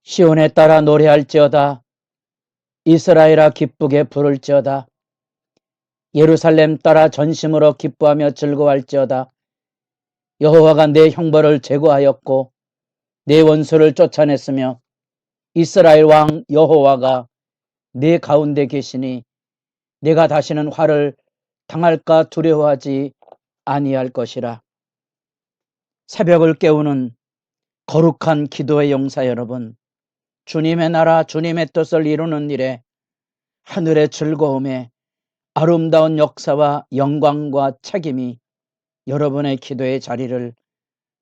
시온에 따라 노래할지어다. 이스라엘아 기쁘게 부를지어다. 예루살렘 따라 전심으로 기뻐하며 즐거워할지어다. 여호와가 내 형벌을 제거하였고 내 원수를 쫓아냈으며 이스라엘 왕 여호와가 내 가운데 계시니 내가 다시는 화를 당할까 두려워하지 아니할 것이라. 새벽을 깨우는 거룩한 기도의 용사 여러분, 주님의 나라 주님의 뜻을 이루는 일에 하늘의 즐거움에 아름다운 역사와 영광과 책임이 여러분의 기도의 자리를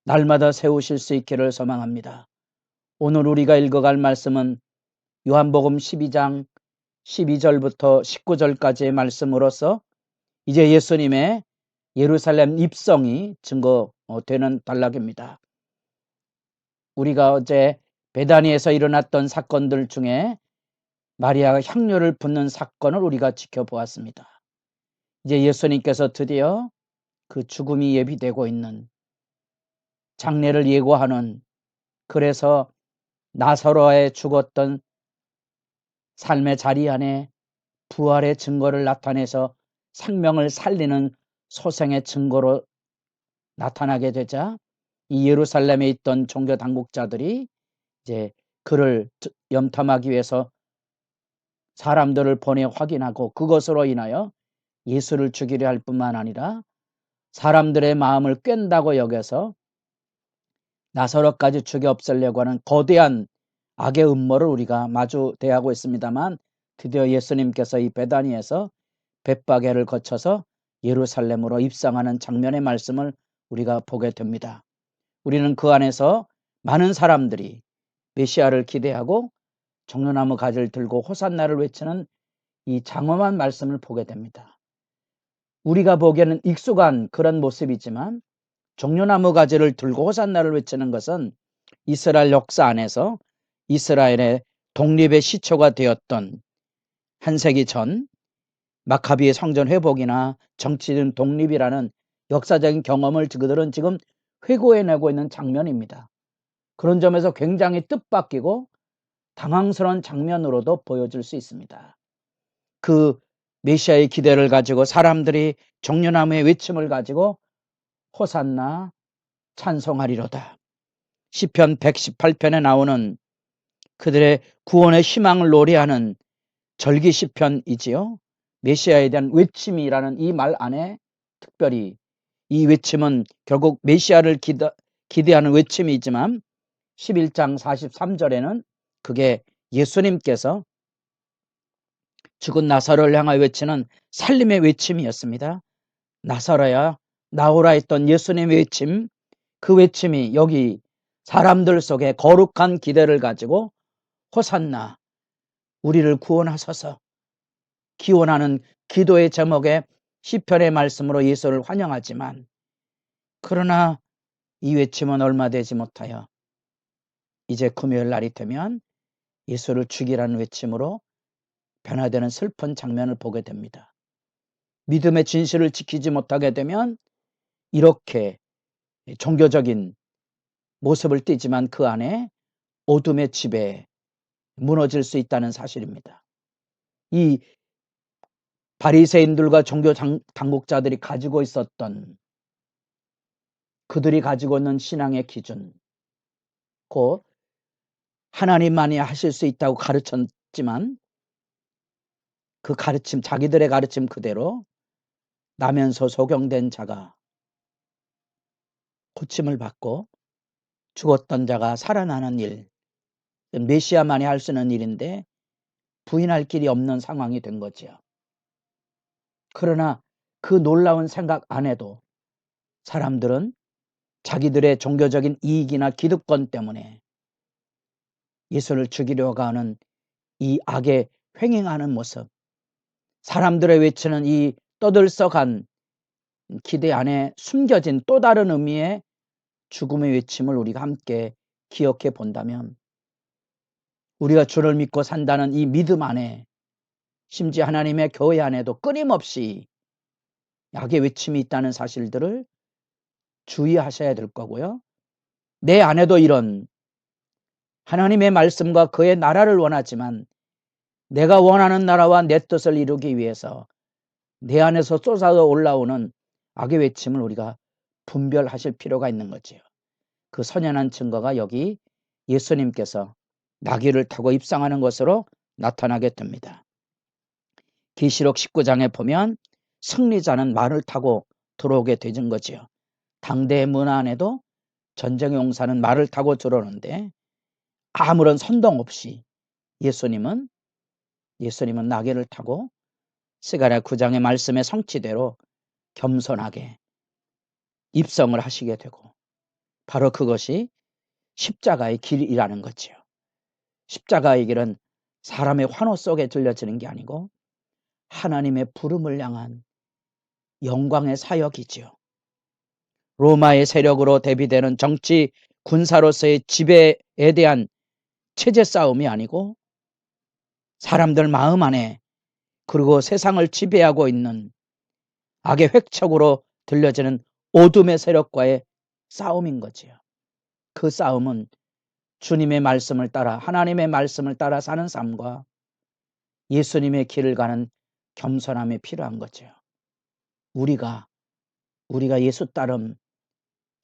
날마다 세우실 수 있기를 소망합니다. 오늘 우리가 읽어갈 말씀은 요한복음 12장 12절부터 19절까지의 말씀으로서 이제 예수님의 예루살렘 입성이 증거되는 단락입니다. 우리가 어제 베다니에서 일어났던 사건들 중에 마리아가 향료를 붓는 사건을 우리가 지켜보았습니다. 이제 예수님께서 드디어 그 죽음이 예비되고 있는 장례를 예고하는, 그래서 나사로에 죽었던 삶의 자리 안에 부활의 증거를 나타내서 생명을 살리는 소생의 증거로 나타나게 되자 이 예루살렘에 있던 종교 당국자들이 이제 그를 염탐하기 위해서 사람들을 보내 확인하고 그것으로 인하여 예수를 죽이려 할 뿐만 아니라 사람들의 마음을 깬다고 여겨서 나사로까지 죽여 없애려고 하는 거대한 악의 음모를 우리가 마주 대하고 있습니다만, 드디어 예수님께서 이 베다니에서 벳바게를 거쳐서 예루살렘으로 입성하는 장면의 말씀을 우리가 보게 됩니다. 우리는 그 안에서 많은 사람들이 메시아를 기대하고 종려나무 가지를 들고 호산나를 외치는 이 장엄한 말씀을 보게 됩니다. 우리가 보기에는 익숙한 그런 모습이지만 종려나무 가지를 들고 호산나를 외치는 것은 이스라엘 역사 안에서 이스라엘의 독립의 시초가 되었던 한 세기 전 마카비의 성전 회복이나 정치적 독립이라는 역사적인 경험을 그들은 지금 회고해내고 있는 장면입니다. 그런 점에서 굉장히 뜻밖이고 당황스러운 장면으로도 보여질 수 있습니다. 그 메시아의 기대를 가지고 사람들이 종려나무의 외침을 가지고 호산나 찬송하리로다. 시편 118편에 나오는 그들의 구원의 희망을 노래하는 절기 시편이지요. 메시아에 대한 외침이라는 이 말 안에 특별히 이 외침은 결국 메시아를 기대하는 외침이지만 11장 43절에는 그게 예수님께서 죽은 나사로를 향하여 외치는 살림의 외침이었습니다. 나사로야 나오라 했던 예수님의 외침, 그 외침이 여기 사람들 속에 거룩한 기대를 가지고 호산나 우리를 구원하소서 기원하는 기도의 제목에 시편의 말씀으로 예수를 환영하지만, 그러나 이 외침은 얼마 되지 못하여 이제 금요일 날이 되면 예수를 죽이라는 외침으로 변화되는 슬픈 장면을 보게 됩니다. 믿음의 진실을 지키지 못하게 되면 이렇게 종교적인 모습을 띠지만 그 안에 어둠의 지배에 무너질 수 있다는 사실입니다. 이 바리새인들과 종교 당국자들이 가지고 있었던, 그들이 가지고 있는 신앙의 기준, 곧 하나님만이 하실 수 있다고 가르쳤지만 그 가르침, 자기들의 가르침 그대로 나면서 소경된 자가 고침을 받고 죽었던 자가 살아나는 일, 메시아만이 할 수 있는 일인데 부인할 길이 없는 상황이 된 거죠. 그러나 그 놀라운 생각 안에도 사람들은 자기들의 종교적인 이익이나 기득권 때문에 예수를 죽이려고 하는 이 악에 횡행하는 모습, 사람들의 외치는 이 떠들썩한 기대 안에 숨겨진 또 다른 의미의 죽음의 외침을 우리가 함께 기억해 본다면, 우리가 주를 믿고 산다는 이 믿음 안에, 심지어 하나님의 교회 안에도 끊임없이 악의 외침이 있다는 사실들을 주의하셔야 될 거고요. 내 안에도 이런 하나님의 말씀과 그의 나라를 원하지만 내가 원하는 나라와 내 뜻을 이루기 위해서 내 안에서 쏟아져 올라오는 악의 외침을 우리가 분별하실 필요가 있는 거지요. 그 선연한 증거가 여기 예수님께서 나귀를 타고 입상하는 것으로 나타나게 됩니다. 계시록 19장에 보면 승리자는 말을 타고 들어오게 되는 거지요. 당대의 문화 안에도 전쟁의 용사는 말을 타고 들어오는데 아무런 선동 없이 예수님은 나귀를 타고 스가랴 9장의 말씀의 성취대로 겸손하게 입성을 하시게 되고, 바로 그것이 십자가의 길이라는 거지요. 십자가의 길은 사람의 환호 속에 들려지는 게 아니고 하나님의 부름을 향한 영광의 사역이지요. 로마의 세력으로 대비되는 정치 군사로서의 지배에 대한 체제 싸움이 아니고 사람들 마음 안에, 그리고 세상을 지배하고 있는 악의 획척으로 들려지는 어둠의 세력과의 싸움인 거지요. 그 싸움은 주님의 말씀을 따라, 하나님의 말씀을 따라 사는 삶과 예수님의 길을 가는 겸손함이 필요한 거죠. 우리가 예수 따름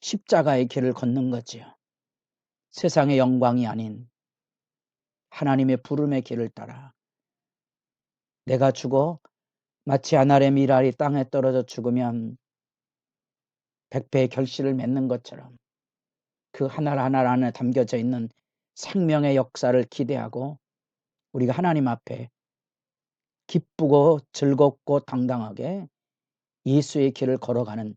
십자가의 길을 걷는 거지요. 세상의 영광이 아닌 하나님의 부름의 길을 따라 내가 죽어 마치 한 알의 밀알이 땅에 떨어져 죽으면 100배의 결실을 맺는 것처럼 그 하나알 하나알 안에 담겨져 있는 생명의 역사를 기대하고 우리가 하나님 앞에 기쁘고 즐겁고 당당하게 예수의 길을 걸어가는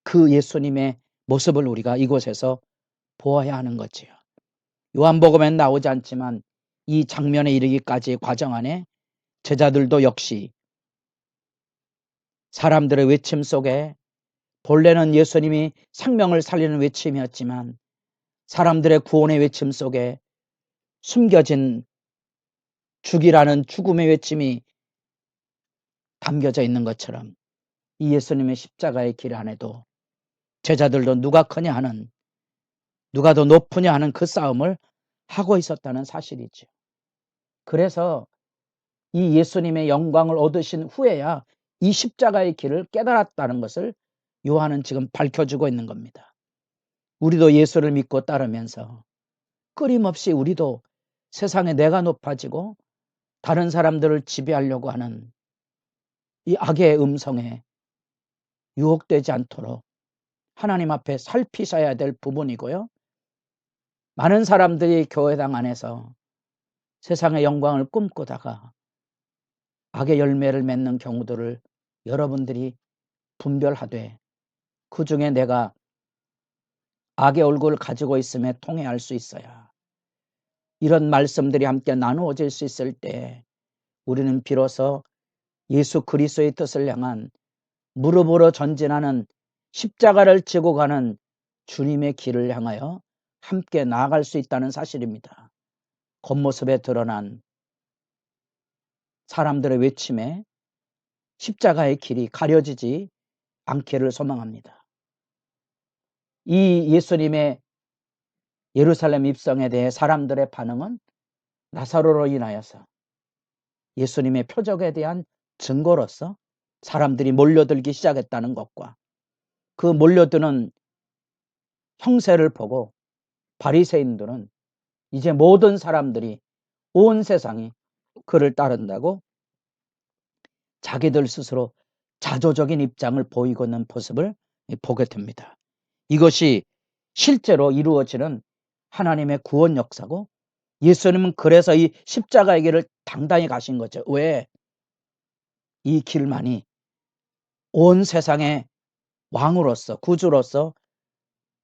그 예수님의 모습을 우리가 이곳에서 보아야 하는 거지요. 요한복음엔 나오지 않지만 이 장면에 이르기까지의 과정 안에 제자들도 역시 사람들의 외침 속에, 본래는 예수님이 생명을 살리는 외침이었지만 사람들의 구원의 외침 속에 숨겨진 죽이라는 죽음의 외침이 담겨져 있는 것처럼 이 예수님의 십자가의 길 안에도 제자들도 누가 크냐 하는, 누가 더 높으냐 하는 그 싸움을 하고 있었다는 사실이죠. 그래서 이 예수님의 영광을 얻으신 후에야 이 십자가의 길을 깨달았다는 것을 요한은 지금 밝혀주고 있는 겁니다. 우리도 예수를 믿고 따르면서 끊임없이 우리도 세상에 내가 높아지고 다른 사람들을 지배하려고 하는 이 악의 음성에 유혹되지 않도록 하나님 앞에 살피셔야 될 부분이고요. 많은 사람들이 교회당 안에서 세상의 영광을 꿈꾸다가 악의 열매를 맺는 경우들을 여러분들이 분별하되 그 중에 내가 악의 얼굴을 가지고 있음에 통회할 수 있어야, 이런 말씀들이 함께 나누어질 수 있을 때 우리는 비로소 예수 그리스도의 뜻을 향한 무릎으로 전진하는 십자가를 지고 가는 주님의 길을 향하여 함께 나아갈 수 있다는 사실입니다. 겉모습에 드러난 사람들의 외침에 십자가의 길이 가려지지 않기를 소망합니다. 이 예수님의 예루살렘 입성에 대해 사람들의 반응은 나사로로 인하여서 예수님의 표적에 대한 증거로서 사람들이 몰려들기 시작했다는 것과 그 몰려드는 형세를 보고 바리새인들은 이제 모든 사람들이, 온 세상이 그를 따른다고 자기들 스스로 자조적인 입장을 보이고 있는 모습을 보게 됩니다. 이것이 실제로 이루어지는 하나님의 구원 역사고, 예수님은 그래서 이 십자가의 길을 당당히 가신 거죠. 왜? 이 길만이 온 세상의 왕으로서, 구주로서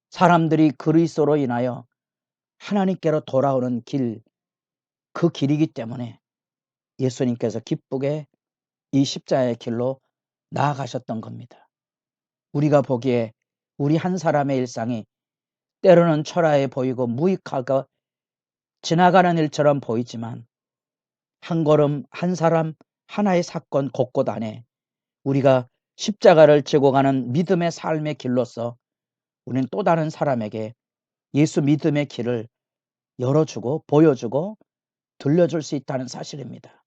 사람들이 그리스도로 인하여 하나님께로 돌아오는 길, 그 길이기 때문에 예수님께서 기쁘게 이 십자가의 길로 나아가셨던 겁니다. 우리가 보기에 우리 한 사람의 일상이 때로는 초라해 보이고 무익하고 지나가는 일처럼 보이지만 한 걸음, 한 사람, 하나의 사건 곳곳 안에 우리가 십자가를 지고 가는 믿음의 삶의 길로서 우리는 또 다른 사람에게 예수 믿음의 길을 열어주고 보여주고 들려줄 수 있다는 사실입니다.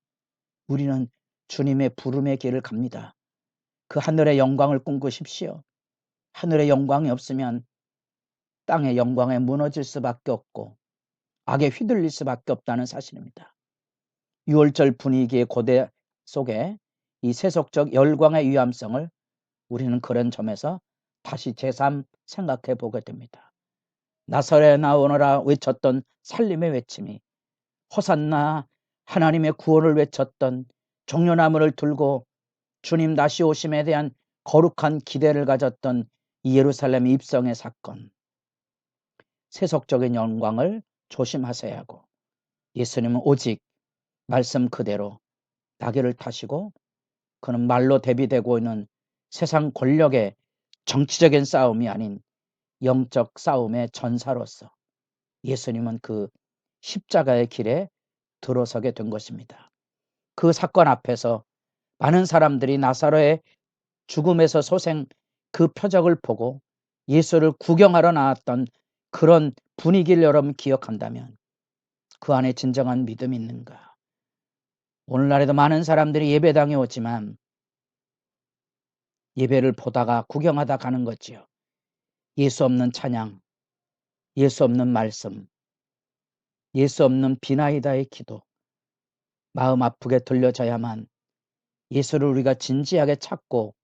우리는 주님의 부름의 길을 갑니다. 그 하늘의 영광을 꿈꾸십시오. 하늘의 영광이 없으면 땅의 영광에 무너질 수밖에 없고 악에 휘둘릴 수밖에 없다는 사실입니다. 6월절 분위기의 고대 속에 이 세속적 열광의 위험성을 우리는 그런 점에서 다시 제3 생각해 보게 됩니다. 나사렛에 나오너라 외쳤던 살림의 외침이 호산나 하나님의 구원을 외쳤던 종려나무를 들고 주님 다시 오심에 대한 거룩한 기대를 가졌던 이 예루살렘 입성의 사건, 세속적인 영광을 조심하셔야 하고 예수님은 오직 말씀 그대로 나귀를 타시고 그는 말로 대비되고 있는 세상 권력의 정치적인 싸움이 아닌 영적 싸움의 전사로서 예수님은 그 십자가의 길에 들어서게 된 것입니다. 그 사건 앞에서 많은 사람들이 나사로의 죽음에서 소생 그 표적을 보고 예수를 구경하러 나왔던 그런 분위기를 여러분 기억한다면 그 안에 진정한 믿음이 있는가? 오늘날에도 많은 사람들이 예배당에 오지만 예배를 보다가 구경하다 가는 거지요. 예수 없는 찬양, 예수 없는 말씀, 예수 없는 비나이다의 기도, 마음 아프게 들려져야만 예수를 우리가 진지하게 찾고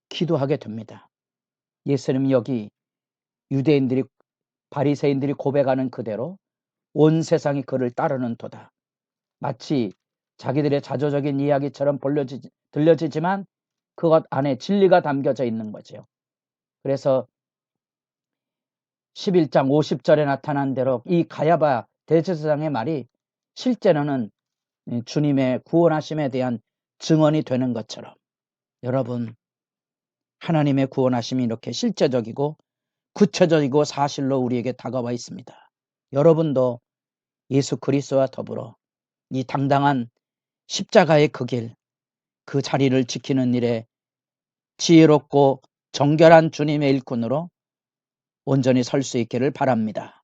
기도하게 됩니다. 예수님 여기 유대인들이 바리새인들이 고백하는 그대로 온 세상이 그를 따르는 도다. 마치 자기들의 자조적인 이야기처럼 들려지지만 그것 안에 진리가 담겨져 있는 거죠. 그래서 11장 50절에 나타난 대로 이 가야바 대제사장의 말이 실제로는 주님의 구원하심에 대한 증언이 되는 것처럼 여러분 하나님의 구원하심이 이렇게 실제적이고 구체적이고 사실로 우리에게 다가와 있습니다. 여러분도 예수 그리스도와 더불어 이 당당한 십자가의 그 길, 그 자리를 지키는 일에 지혜롭고 정결한 주님의 일꾼으로 온전히 설 수 있기를 바랍니다.